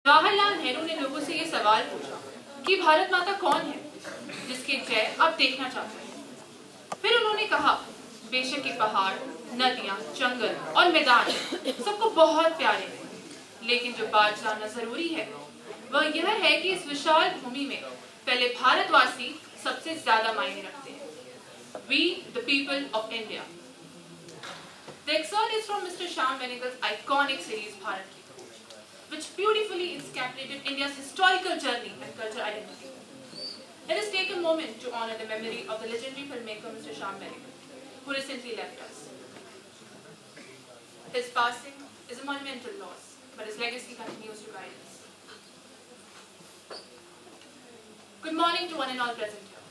जवाहरलाल नेहरू ने लोगों से ये सवाल पूछा कि भारत माता कौन है जिसके जय आप देखना चाहते हैं। फिर उन्होंने कहा, बेशक ये पहाड़, नदियां, जंगल और मैदान सबको बहुत प्यारे हैं, लेकिन जो बात जानना जरूरी है वह यह है कि इस विशाल भूमि में पहले भारतवासी सबसे ज्यादा मायने रखते हैं। We, the people of India. The excerpt is from Mr. Shyam Benegal's iconic series Bharat Ki Khoj, which beautifully encapsulated India's historical journey and cultural identity. Let us take a moment to honor the memory of the legendary filmmaker Mr. Shyam Benegal, who recently left us. His passing is a monumental loss, but his legacy continues to guide us. Good morning to one and all present here.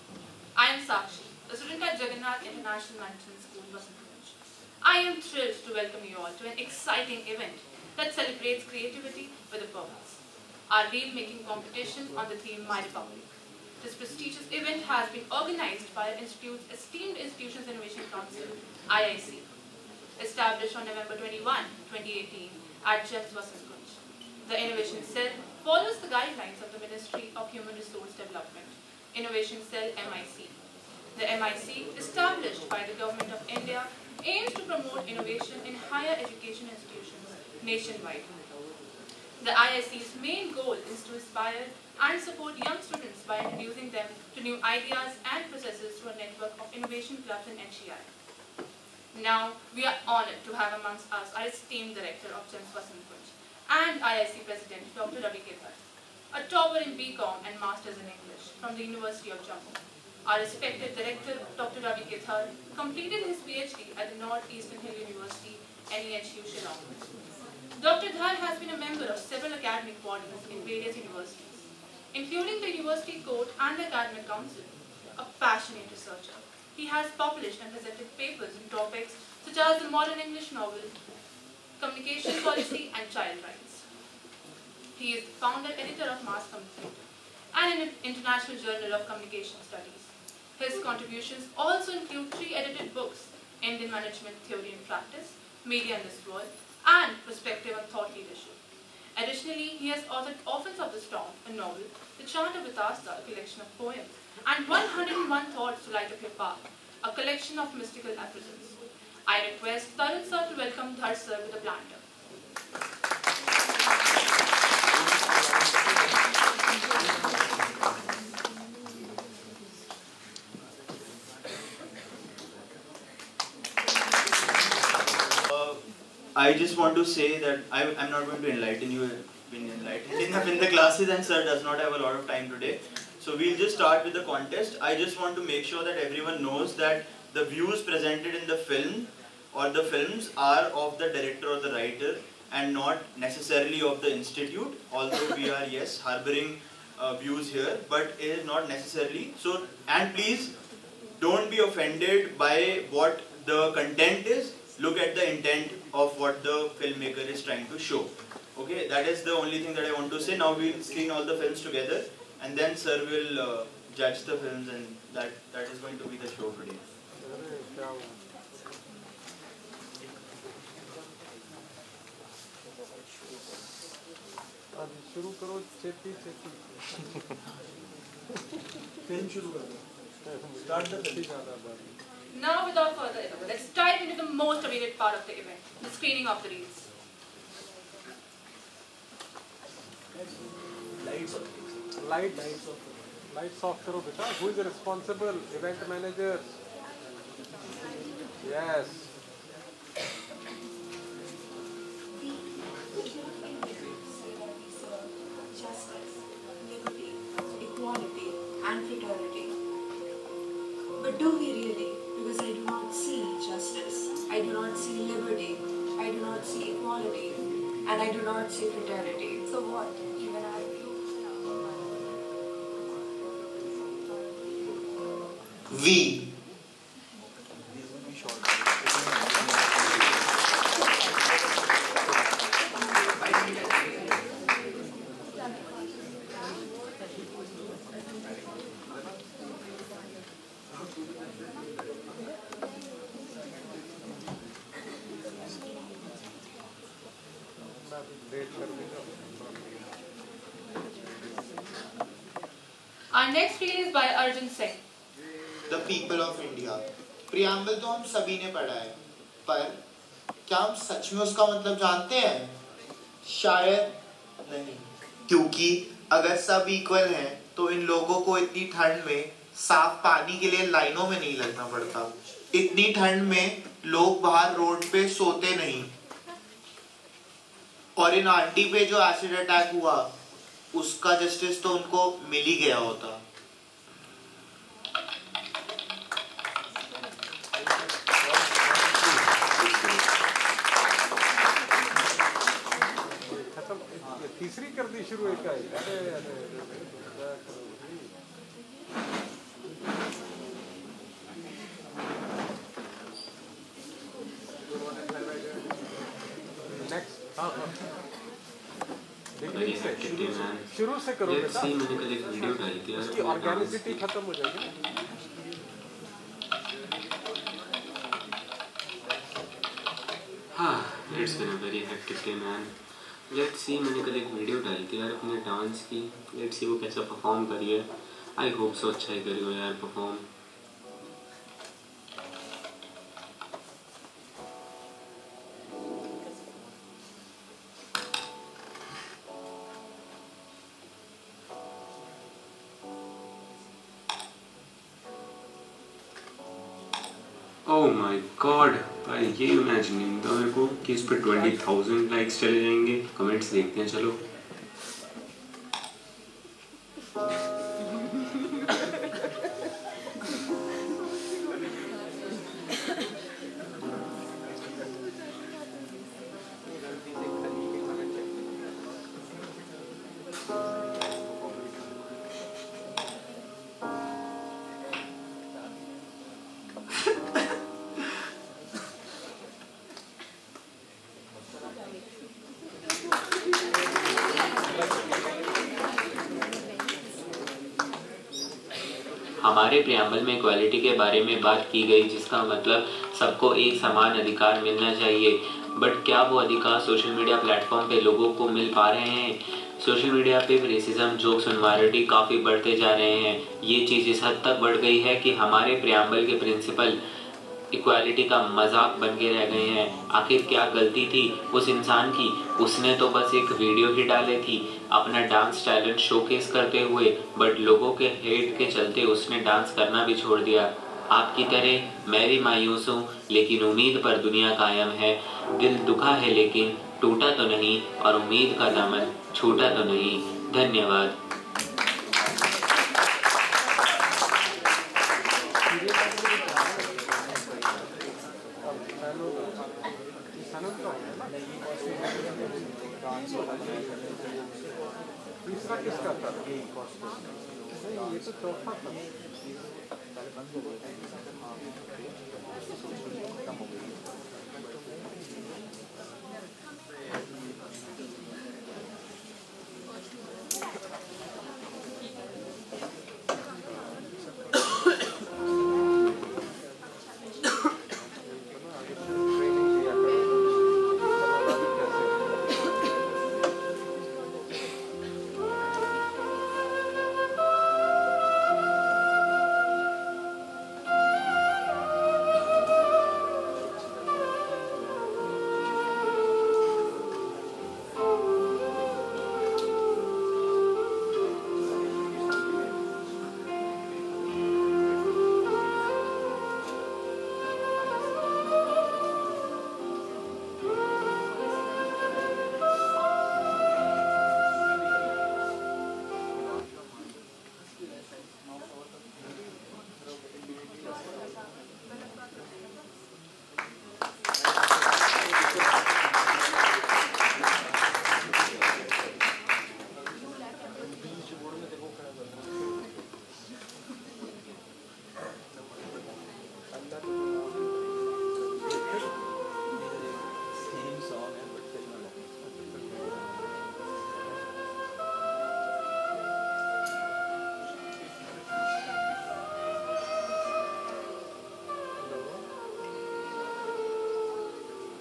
I am Sakshi, a student at Jagannath International Management School, Vasant College. I am thrilled to welcome you all to an exciting event that celebrates creativity with a purpose. Our reel-making competition on the theme My Republic. This prestigious event has been organized by our institute's esteemed Institutions Innovation Council, IIC, established on November 21, 2018 at IICJIMSVK. The Innovation Cell follows the guidelines of the Ministry of Human Resource Development, Innovation Cell MIC. The MIC, established by the Government of India, aims to promote innovation in higher education institutions nationwide. The IIC's main goal is to inspire and support young students by introducing them to new ideas and processes through a network of innovation clubs in NCI. Now, we are honored to have amongst us our esteemed Director of IICJIMSVK and IIC President Dr. Ravi Kethar, a topper in BCom and Masters in English from the University of Jammu. Our respected Director Dr. Ravi Kethar completed his PhD at the Northeastern Hill University, NEHU Shillong. Dr. Dhar has been a member of several academic bodies in various universities, including the University Court and the Academic Council. A passionate researcher, he has published and presented papers on topics such as the modern English novel, communication policy, and child rights. He is the founder editor of Mass Communicator and an international journal of communication studies. His contributions also include 3 edited books: Indian Management Theory and Practice, Media in this World, and Perspective on Thought Leadership. Additionally, he has authored Orphans of the Storm, a novel, The Chant of Vitasta, a collection of poems, and 101 Thoughts to Light Up Your Path, a collection of mystical aphorisms. I request Tarun sir to welcome Dhar sir with a planter. I just want to say that I'm not going to enlighten you. I've been enlightened enough in the classes, and sir does not have a lot of time today. So we'll just start with the contest. I just want to make sure that everyone knows that the views presented in the film or the films are of the director or the writer and not necessarily of the institute, although we are, yes, harboring views here, but it is not necessarily. So, and please don't be offended by what the content is. Look at the intent of what the filmmaker is trying to show. Okay, that is the only thing that I want to say. Now we'll screen all the films together, and then sir will judge the films, and that is going to be the show today. शुरू करो चेती चेती film शुरू कर दो start the film. Now, without further ado, let's dive into the most awaited part of the event, the screening of the reels. Lights off करो बेटा. Who is the responsible event manager? Yes. Justice, liberty, equality, and fraternity. But do we really? Because I do not see justice, I do not see liberty, I do not see equality, and I do not see fraternity. So what? Even I do. We. Late कर देगा. Our next reel is by Arjun Singh. The people of India. Preamble तो हम सभी ने पढ़ा है, पर क्या हम सच में उसका मतलब जानते हैं? शायद नहीं, क्योंकि अगर सब इक्वल हैं तो इन लोगों को इतनी ठंड में साफ पानी के लिए लाइनों में नहीं लगना पड़ता। इतनी ठंड में लोग बाहर रोड पे सोते नहीं। और इन आंटी पे जो एसिड अटैक हुआ उसका जस्टिस तो उनको मिल ही गया होता। तीसरी कर दी शुरू एक का। शुरू से करो बेटा, उसकी ऑर्गेनिसिटी खत्म हो जाएगी। हाँ, it's been a very hectic day man. Let's see, मैंने कल एक वीडियो डाली थी यार अपने डांस की। Let's see वो कैसा परफॉर्म करी है। I hope so अच्छा ही करेगा यार परफॉर्म। Oh my God, भाई ये इमेजिन नहीं था मेरे को कि इस पे 20,000 लाइक्स चले जाएंगे। कमेंट्स देखते हैं चलो। हमारे प्रियम्बल में इक्वालिटी के बारे में बात की गई, जिसका मतलब सबको एक समान अधिकार मिलना चाहिए। बट क्या वो अधिकार सोशल मीडिया प्लेटफॉर्म पे लोगों को मिल पा रहे हैं? सोशल मीडिया पे रेसिज्म, जोक्स और वायरलिटी काफ़ी बढ़ते जा रहे हैं। ये चीज़ इस हद तक बढ़ गई है कि हमारे प्रियम्बल के प्रिंसिपल इक्वालिटी का मजाक बन के रह गए हैं। आखिर क्या गलती थी उस इंसान की? उसने तो बस एक वीडियो ही डाली थी अपना डांस टैलेंट शोकेस करते हुए, बट लोगों के हेट के चलते उसने डांस करना भी छोड़ दिया। आपकी तरह मैं भी मायूस हूँ, लेकिन उम्मीद पर दुनिया कायम है। दिल दुखा है लेकिन टूटा तो नहीं, और उम्मीद का दामन छूटा तो नहीं। धन्यवाद। तीसरा किसका था? नहीं, ये तो चौथा था।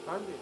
हाँ जी।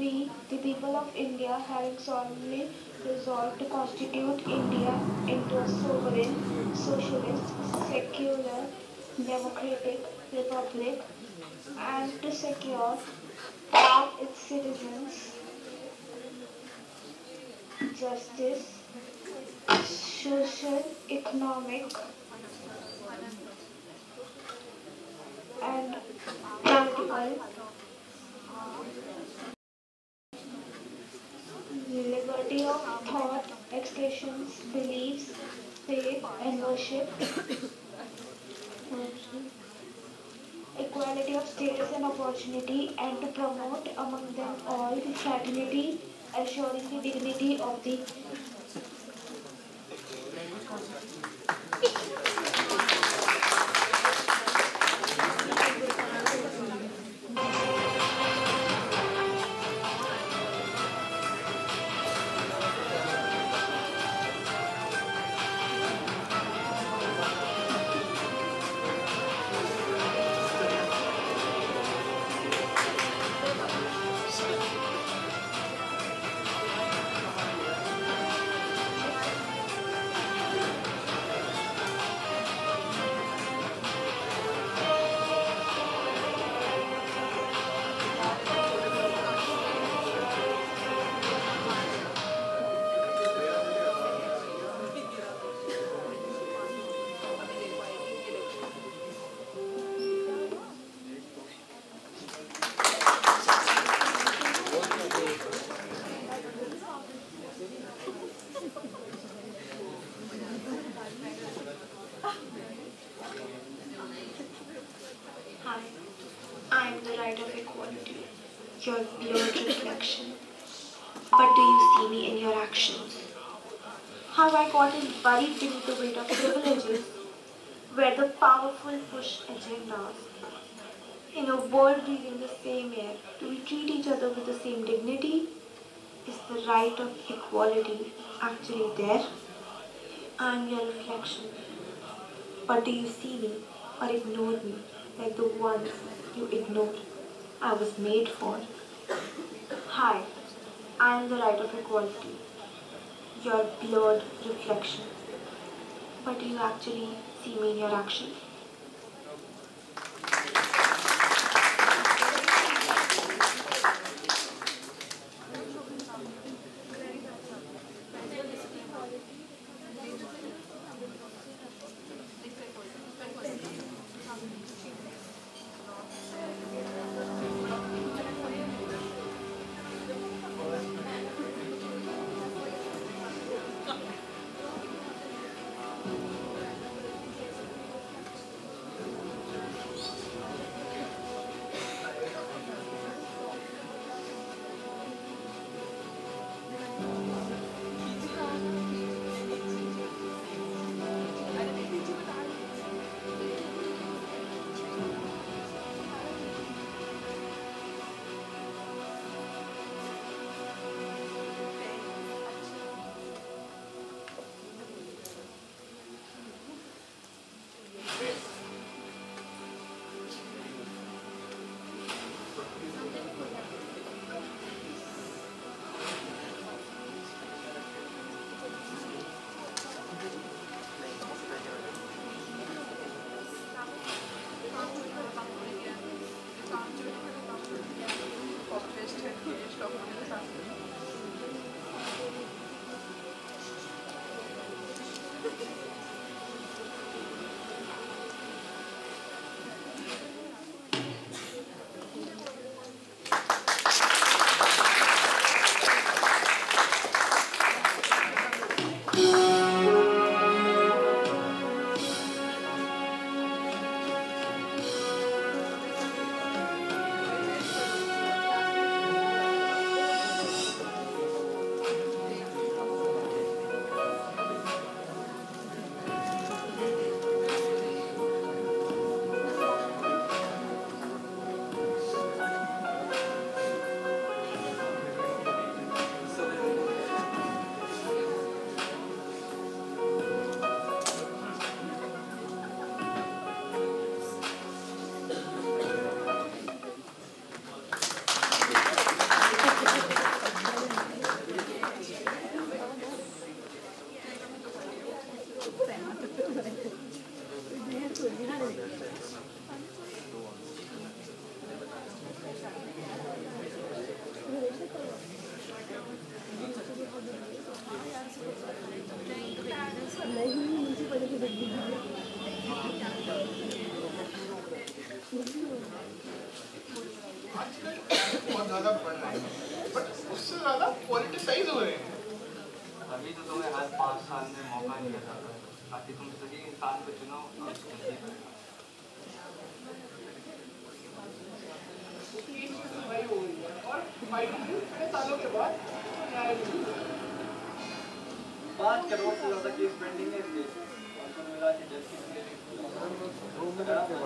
we, the people of India, having solemnly resolved to constitute India into a sovereign, socialist, secular, democratic republic, and to secure all its citizens justice, social, economic, and political liberty of thought, expressions, beliefs, faith, and worship, equality of status and opportunity, and to promote among them all the fraternity, assuring the dignity of the Hi, I am the right of equality, your blurred reflection. But do you see me in your actions? Have I gotten buried beneath the weight of privileges, where the powerful push agendas? In a world breathing the same air, do we treat each other with the same dignity? Is the right of equality actually there? I am your reflection. But do you see me or ignore me like the ones you ignored? I was made for. Hi, I am the right of equality, your blurred reflection. But do you actually see me in your actions? But उससे ज़्यादा politicise हो रहे हैं। अभी तो तुम्हें हर 5 साल में मौका दिया जाता है ताकि तुम सही इंसान को चुनो और सालों के बाद 5 करोड़ से ज़्यादा केस पेंडिंग है इसके और कुल मिला के जस्टिस के लिए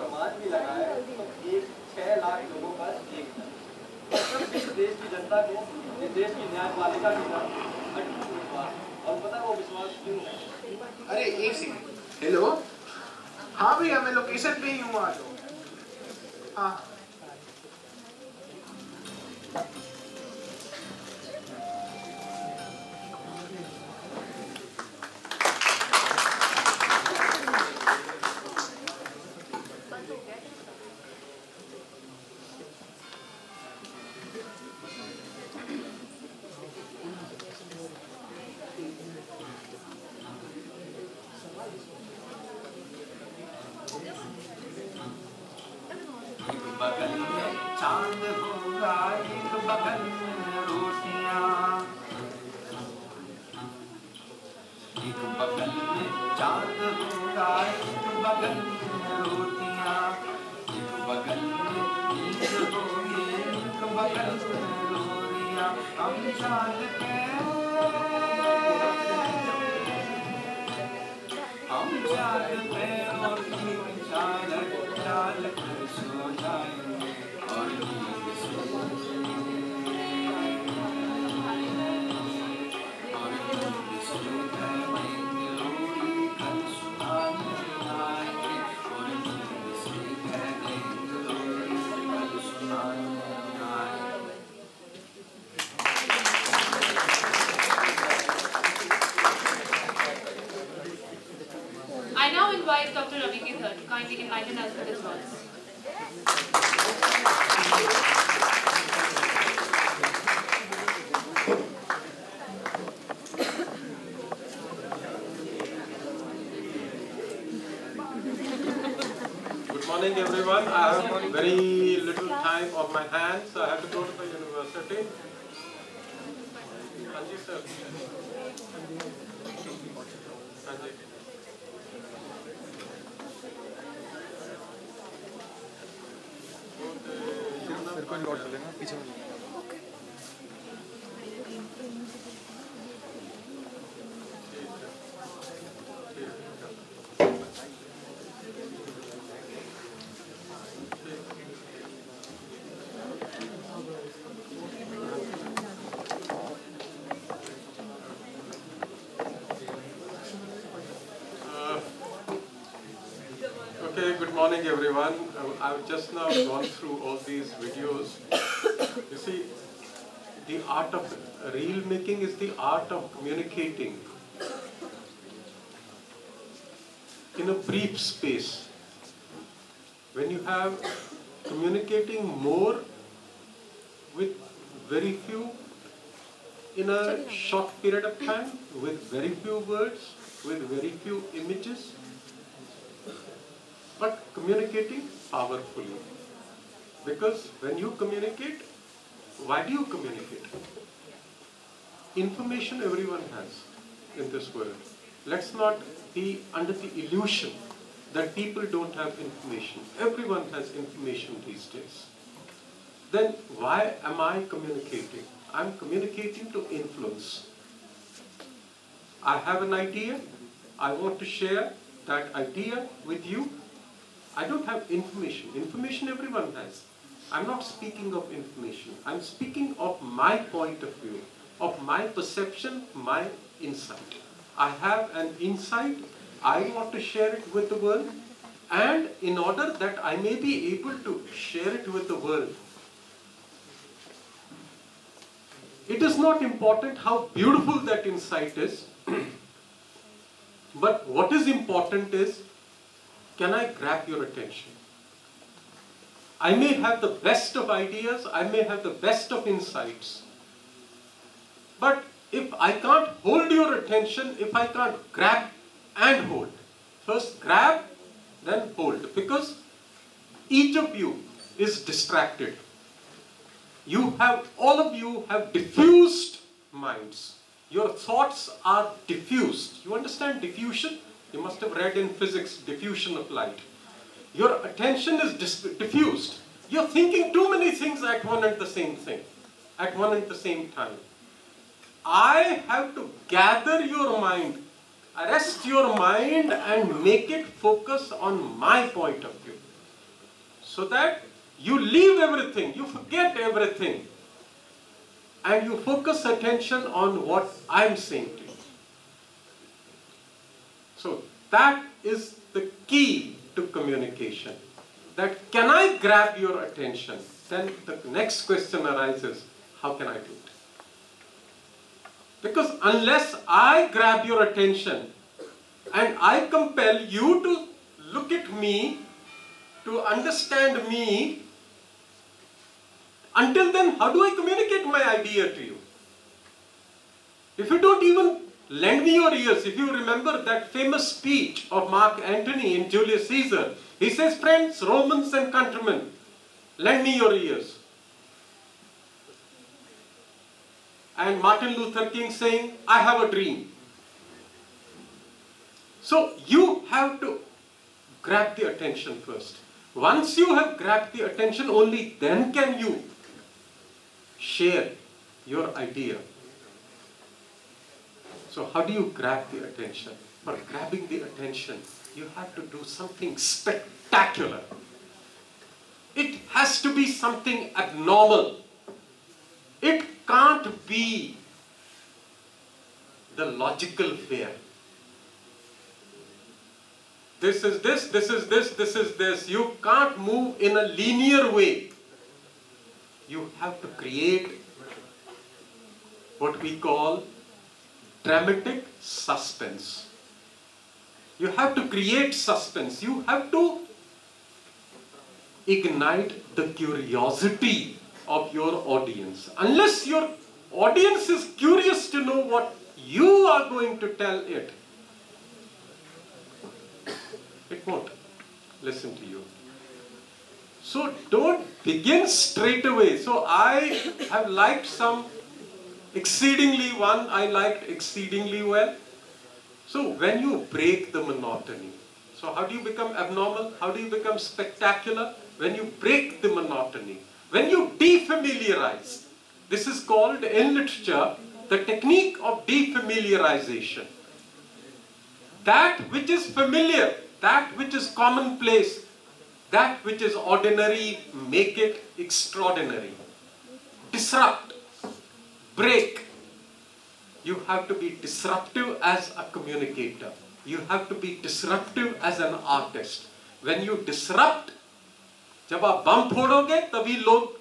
समाज भी लगा है तो 6 लाख लोगों पर एक इस देश की जनता को इस देश की न्यायपालिका के साथ अटूट विश्वास और पता है वो विश्वास क्यों है? अरे एक सेकंड, हेलो, हाँ भैया मैं लोकेशन पे ही हूँ, आ जाओ। हाँ बगल में चांद होगा एक बगल में रोटियां, एक बगल में चांद होगा एक बगल में रोटियां, एक बगल में नींद होगी एक बगल में लोरियां। हम चांद पे और चाल चाल कर सो जाएंगे और नींद से कहेंगे लोरी कल सुनाने आएंगे और नींद से कहेंगे लोरी कल सुनाने आएंगे। I now invite Dr. Ravi Gidhar to kindly enlighten us with his thoughts. Good morning, everyone. I have very little time on my hands. I have to go to the university. Sanji sir. Sanji. कोई लौट चलेगा पीछे में। Okay, good morning everyone. I've just now gone through all these videos. You see, the art of reel making is the art of communicating in a brief space. When you have communicating more with very few in a short period of time, with very few words, with very few images, but communicating powerfully. Because when you communicate, why do you communicate? Information everyone has in this world. Let's not be under the illusion that people don't have information. Everyone has information these days. Then why am I communicating? I'm communicating to influence. I have an idea. I want to share that idea with you. I don't have information. Information everyone has. I'm not speaking of information. I'm speaking of my point of view, of my perception, my insight. I have an insight. I want to share it with the world. And in order that I may be able to share it with the world, it is not important how beautiful that insight is, but what is important is, can I grab your attention? I may have the best of ideas, I may have the best of insights, but if I can't hold your attention, if I can't grab and hold, first grab, then hold, because each of you is distracted. all of you have diffused minds. Your thoughts are diffused. You understand diffusion? You must have read in physics, diffusion of light. Your attention is diffused. You're thinking too many things at one and the same thing, at one and the same time. I have to gather your mind, arrest your mind and make it focus on my point of view. So that you leave everything, you forget everything, and you focus attention on what I'm saying to you. So that is the key to communication. That can I grab your attention? Then the next question arises, how can I do it? Because unless I grab your attention and I compel you to look at me, to understand me, until then, how do I communicate my idea to you? If you don't even lend me your ears, if you remember that famous speech of Mark Antony in Julius Caesar, he says, friends, Romans and countrymen, lend me your ears. And Martin Luther King saying, I have a dream. So you have to grab the attention first. Once you have grabbed the attention, only then can you share your idea. So how do you grab the attention? For grabbing the attention, you have to do something spectacular. It has to be something abnormal. It can't be the logical fare. This is this, this is this, this is this. You can't move in a linear way. You have to create what we call dramatic suspense. You have to create suspense. You have to ignite the curiosity of your audience. Unless your audience is curious to know what you are going to tell it, it won't listen to you. So don't begin straight away. So I have liked some exceedingly, one I liked exceedingly well. So when you break the monotony, so how do you become abnormal? How do you become spectacular? When you break the monotony, when you defamiliarize. This is called in literature the technique of defamiliarization. That which is familiar, that which is commonplace, that which is ordinary, make it extraordinary. Disrupt, break. You have to be disruptive as a communicator. You have to be disruptive as an artist. When you disrupt, जब आप बम फोड़ोगे तभी लोग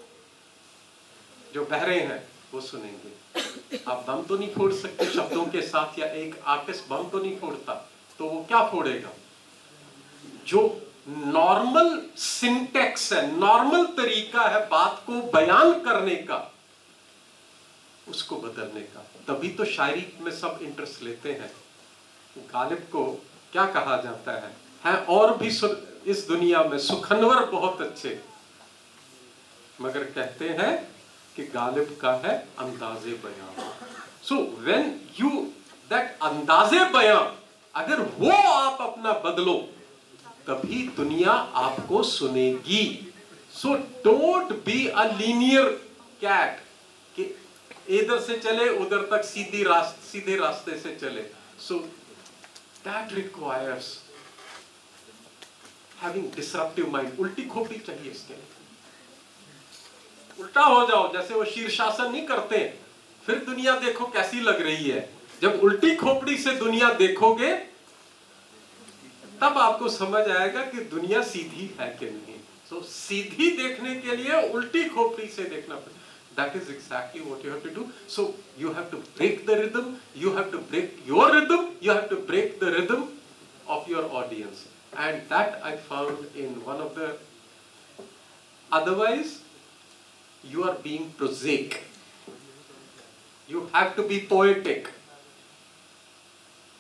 जो बहरे हैं वो सुनेंगे. आप बम तो नहीं फोड़ सकते शब्दों के साथ, या एक आर्टिस्ट बम तो नहीं फोड़ता, तो वो क्या फोड़ेगा? जो नॉर्मल सिंटेक्स है, नॉर्मल तरीका है बात को बयान करने का, उसको बदलने का. तभी तो शायरी में सब इंटरेस्ट लेते हैं. गालिब को क्या कहा जाता है? हैं और भी इस दुनिया में सुखनवर बहुत अच्छे, मगर कहते हैं कि गालिब का है अंदाजे बयां. सो व्हेन यू दैट अंदाजे बयां, अगर वो आप अपना बदलो, तभी दुनिया आपको सुनेगी. So don't be a linear cat कि इधर से चले उधर तक सीधे रास्ते से चले. So that requires having disruptive mind. उल्टी खोपड़ी चाहिए इसके लिए. उल्टा हो जाओ, जैसे वो शीर्षासन नहीं करते, फिर दुनिया देखो कैसी लग रही है. जब उल्टी खोपड़ी से दुनिया देखोगे तब आपको समझ आएगा कि दुनिया सीधी है कि नहीं. सो सीधी देखने के लिए उल्टी खोपड़ी से देखना पड़ेगा. That is exactly what you have to do. So you have to break the rhythm, you have to break your rhythm, you have to break the rhythm of your audience. And that I found in one of the, otherwise you are being prosaic. You have to be poetic.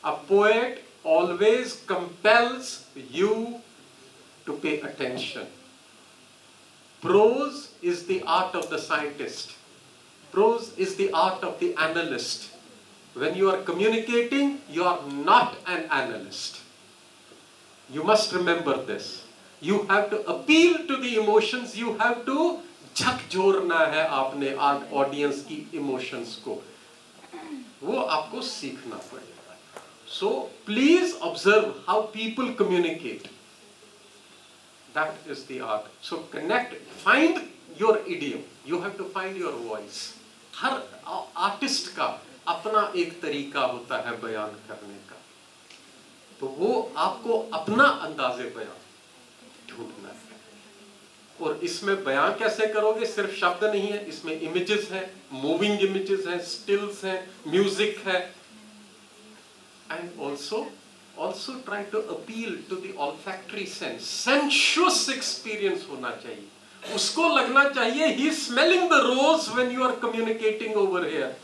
A poet always compels you to pay attention. Prose is the art of the scientist. Prose is the art of the analyst. When you are communicating, you are not an analyst. You must remember this. You have to appeal to the emotions. You have to झकझोरना है आपने audience की emotions को. वो आपको सीखना पड़ेगा. So please observe how people communicate. That is the art. So connect, find your idiom. You have to find your voice. Her artist का अपना एक तरीका होता है बयान करने का. तो वो आपको अपना अंदाज़े बयान ढूंढना है. और इसमें बयान कैसे करोगे? सिर्फ शब्द नहीं है, इसमें इमेजेस हैं, मूविंग इमेजेस हैं, स्टिल्स हैं, म्यूजिक है. And also try to appeal to the olfactory sense. Sensuous experience होना चाहिए. उसको लगना चाहिए he is smelling the rose when you are communicating over here.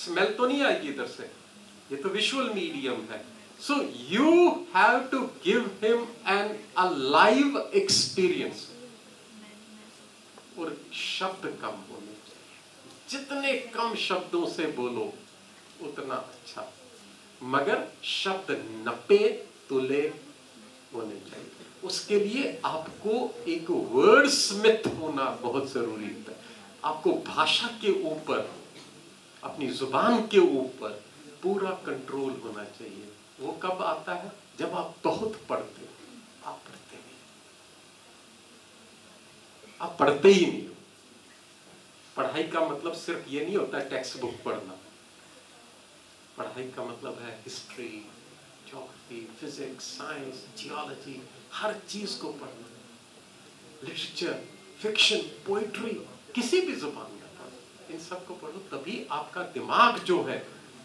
Smell तो नहीं आएगी इधर से, ये तो विजुअल मीडियम है. So you have to give him a live experience. और शब्द कम होने चाहिए. जितने कम शब्दों से बोलो उतना अच्छा. मगर शब्द नपे तुले होने चाहिए. उसके लिए आपको एक वर्ड स्मिथ होना बहुत जरूरी है. आपको भाषा के ऊपर, अपनी जुबान के ऊपर पूरा कंट्रोल होना चाहिए. वो कब आता है? जब आप बहुत पढ़ते हो. आप पढ़ते नहीं, आप पढ़ते ही नहीं हो. पढ़ाई का मतलब सिर्फ ये नहीं होता है टेक्स्ट बुक पढ़ना. पढ़ाई का मतलब है history, geography, physics, science, geology, हर चीज को पढ़ना. लिटरेचर, फिक्शन, पोइट्री, किसी भी जुबान में पढ़ो, इन सब को पढ़ो. तभी आपका दिमाग जो है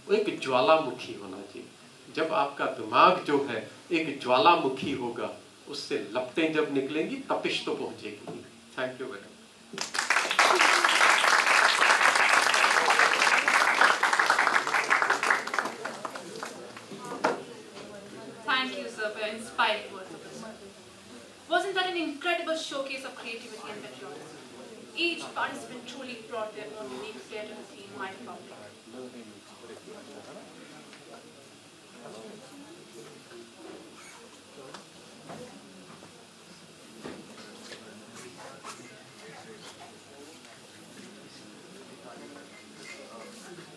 वो एक ज्वालामुखी होना चाहिए. जब आपका दिमाग जो है एक ज्वालामुखी होगा, उससे लपटें जब निकलेंगी तपिश तो पहुंचेगी. Thank you very much. Thank you, sir, for your inspiring words. Wasn't that an incredible showcase of creativity and patriotism? Each participant truly brought their own unique flair to the theme, My Republic.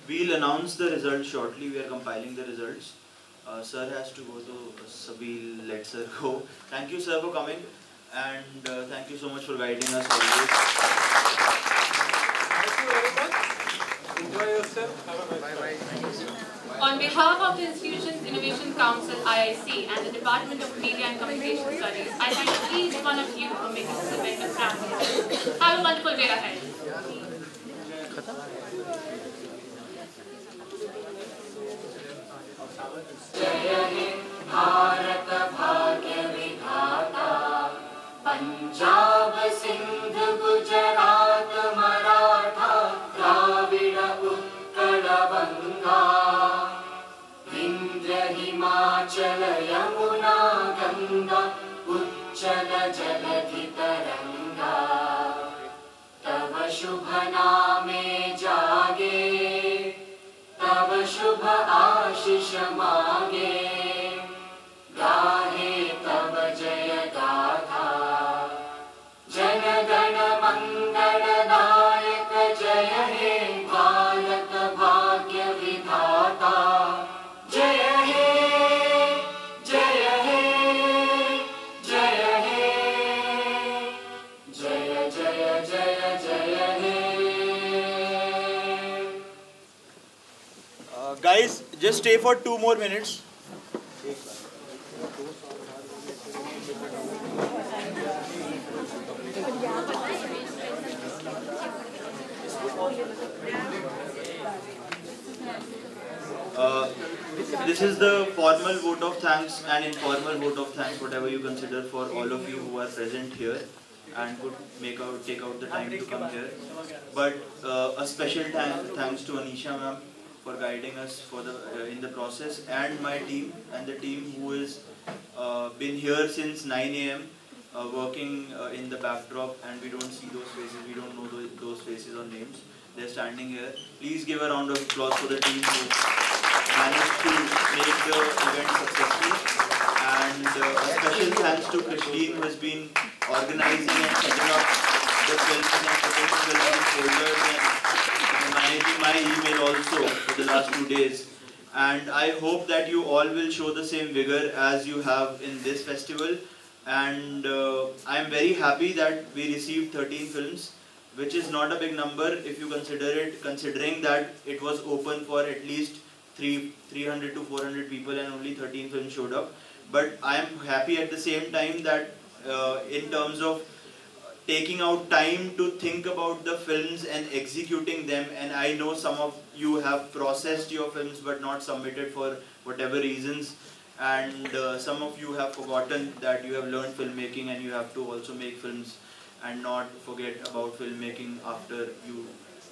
We'll announce the results shortly. We are compiling the results. Sir has to go, so we'll let sir go. Thank you, sir, for coming, and thank you so much for guiding us always. Thank you very much. Enjoy yourself. Have a nice Bye. On behalf of the institution's Innovation Council, IIC, and the Department of Media and Communication Studies, I thank each one of you for making this event a family. Have a wonderful day ahead. जय हे भारत भाग्य विधाता, पंजाब सिंध गुजरात मराठा द्राविड़ उत्कल बंगा, विंध्य हिमाचल यमुना गंगा उच्चल जलधि तरंगा. तव शुभ नामे जागे, तव शुभ आशीष मांगे, गाहे तव जय गाथा. जन गण मंगल दायक जय हे भारत भाग्य विधाता. जय हे जय हे जय हे जय जय जय जय हे. Guys, just stay for 2 more minutes. This is the formal vote of thanks and informal vote of thanks, whatever you consider, for all of you who are present here and could take out the time to come here. But a special thanks to Anisha ma'am for guiding us for in the process, and my team and the team who has been here since 9 a.m. working in the backdrop, and we don't see those faces, we don't know those faces or names. They're standing here. Please give a round of applause for the team who managed to make the event successful. And a special thanks to Christine, who has been organizing and setting up the films and putting the films in folders and managing my email also for the last 2 days. And I hope that you all will show the same vigor as you have in this festival. And I am very happy that we received 13 films, which is not a big number if you considering that it was open for at least 300 to 400 people and only 13 films showed up. But I am happy at the same time that in terms of taking out time to think about the films and executing them, and I know some of you have processed your films but not submitted for whatever reasons, and some of you have forgotten that you have learned filmmaking and you have to also make films and not forget about filmmaking after you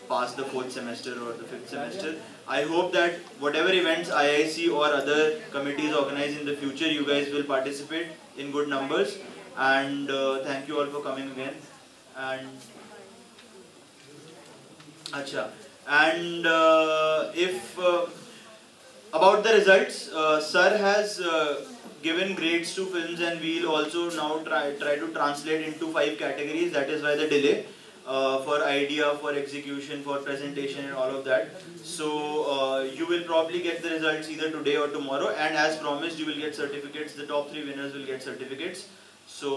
pass the 4th semester or the 5th semester. I hope that whatever events IIC or other committees organize in the future, you guys will participate in good numbers. And thank you all for coming again. And if about the results, Sir has given grades to films, and we'll also now try to translate into 5 categories. That is why the delay for idea, for execution, for presentation, and all of that. So you will probably get the results either today or tomorrow, and as promised, you will get certificates. The top 3 winners will get certificates. So